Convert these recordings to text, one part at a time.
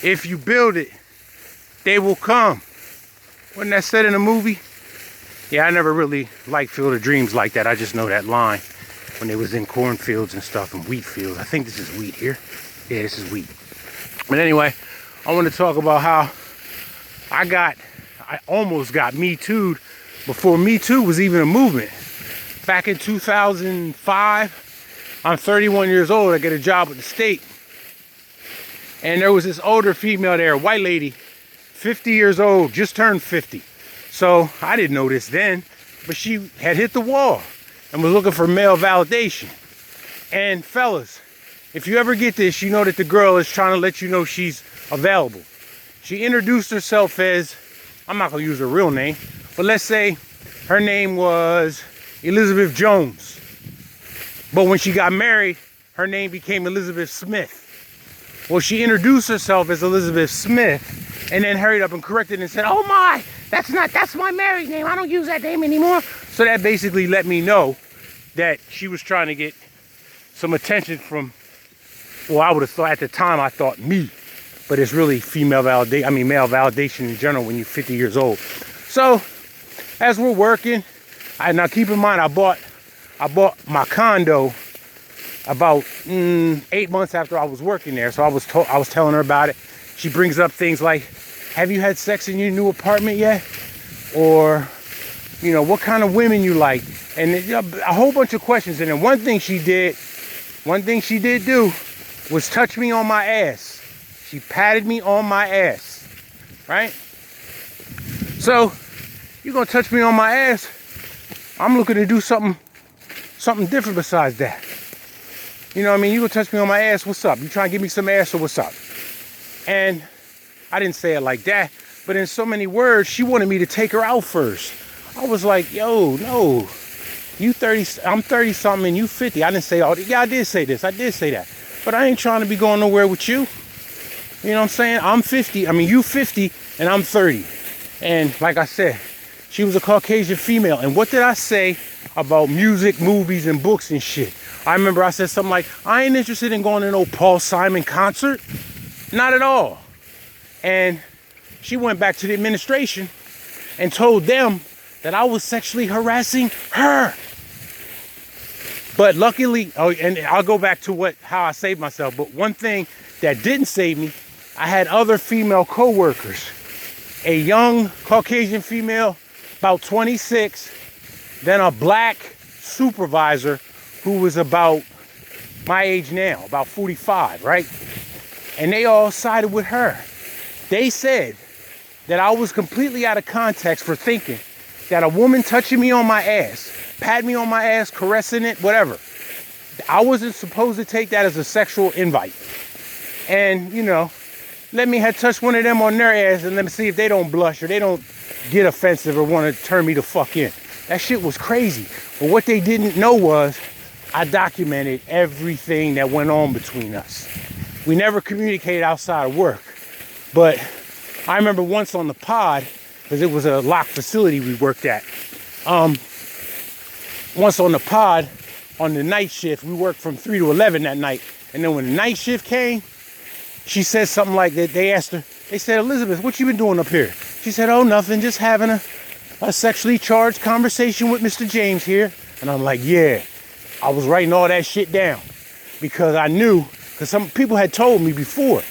If you build it, they will come. Wasn't that said in a movie? Yeah, I never really liked Field of Dreams like that. I just know that line when they was in cornfields and stuff and wheat fields. I think this is wheat here. Yeah, this is wheat. But anyway, I want to talk about how I almost got Me Too'd before Me Too was even a movement. Back in 2005, I'm 31 years old. I get a job with the state. And there was this older female there, a white lady, 50 years old, just turned 50. So I didn't know this then, but she had hit the wall and was looking for male validation. And fellas, if you ever get this, you know that the girl is trying to let you know she's available. She introduced herself as, I'm not gonna use her real name, but let's say her name was Elizabeth Jones. But when she got married, her name became Elizabeth Smith. Well, she introduced herself as Elizabeth Smith and then hurried up and corrected and said, oh my, that's my married name. I don't use that name anymore. So that basically let me know that she was trying to get some attention from, well, I would have thought at the time, I thought me, but it's really male validation in general when you're 50 years old. So as we're working, now keep in mind, I bought my condo about 8 months after I was working there. So I was telling her about it. She brings up things like, have you had sex in your new apartment yet? Or, you know, what kind of women you like? And a whole bunch of questions. And then one thing she did do was touch me on my ass. She patted me on my ass, right? So you're gonna touch me on my ass. I'm looking to do something different besides that. You know what I mean? You gonna touch me on my ass, what's up? You trying to give me some ass or what's up? And I didn't say it like that, but in so many words, she wanted me to take her out first. I was like, yo, no, you 30, I'm 30 something and you 50. I didn't say all that. Yeah, I did say this, I did say that. But I ain't trying to be going nowhere with you. You know what I'm saying? I'm 50, you 50 and I'm 30. And like I said, she was a Caucasian female. And what did I say about music, movies, and books and shit? I remember I said something like, I ain't interested in going to no Paul Simon concert. Not at all. And she went back to the administration and told them that I was sexually harassing her. But luckily, and I'll go back to how I saved myself. But one thing that didn't save me, I had other female co-workers. A young Caucasian female, about 26, then a black supervisor who was about my age now, about 45, right? And they all sided with her. They said that I was completely out of context for thinking that a woman touching me on my ass, patting me on my ass, caressing it, whatever, I wasn't supposed to take that as a sexual invite. And, you know, let me have touched one of them on their ass and let me see if they don't blush or they don't get offensive or want to turn me the fuck in. That shit was crazy. But what they didn't know was I documented everything that went on between us. We never communicated outside of work. But I remember once on the pod, because it was a locked facility we worked at. Once on the pod, on the night shift, we worked from 3 to 11 that night. And then when the night shift came, she said something like that. They asked her, they said, Elizabeth, what you been doing up here? She said, oh, nothing, just having a sexually charged conversation with Mr. James here. And I'm like, yeah, I was writing all that shit down because I knew, because some people had told me before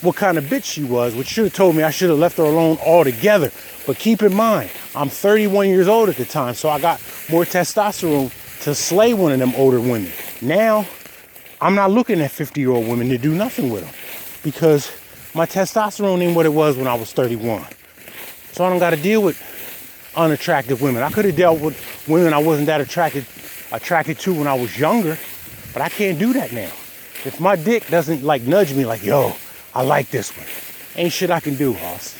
what kind of bitch she was, which should have told me I should have left her alone altogether. But keep in mind, I'm 31 years old at the time, so I got more testosterone to slay one of them older women. Now, I'm not looking at 50-year-old women to do nothing with them because my testosterone ain't what it was when I was 31. So I don't got to deal with unattractive women. I could have dealt with women I wasn't that attracted to when I was younger, but I can't do that now. If my dick doesn't like nudge me like, yo, I like this one, ain't shit I can do, Hoss.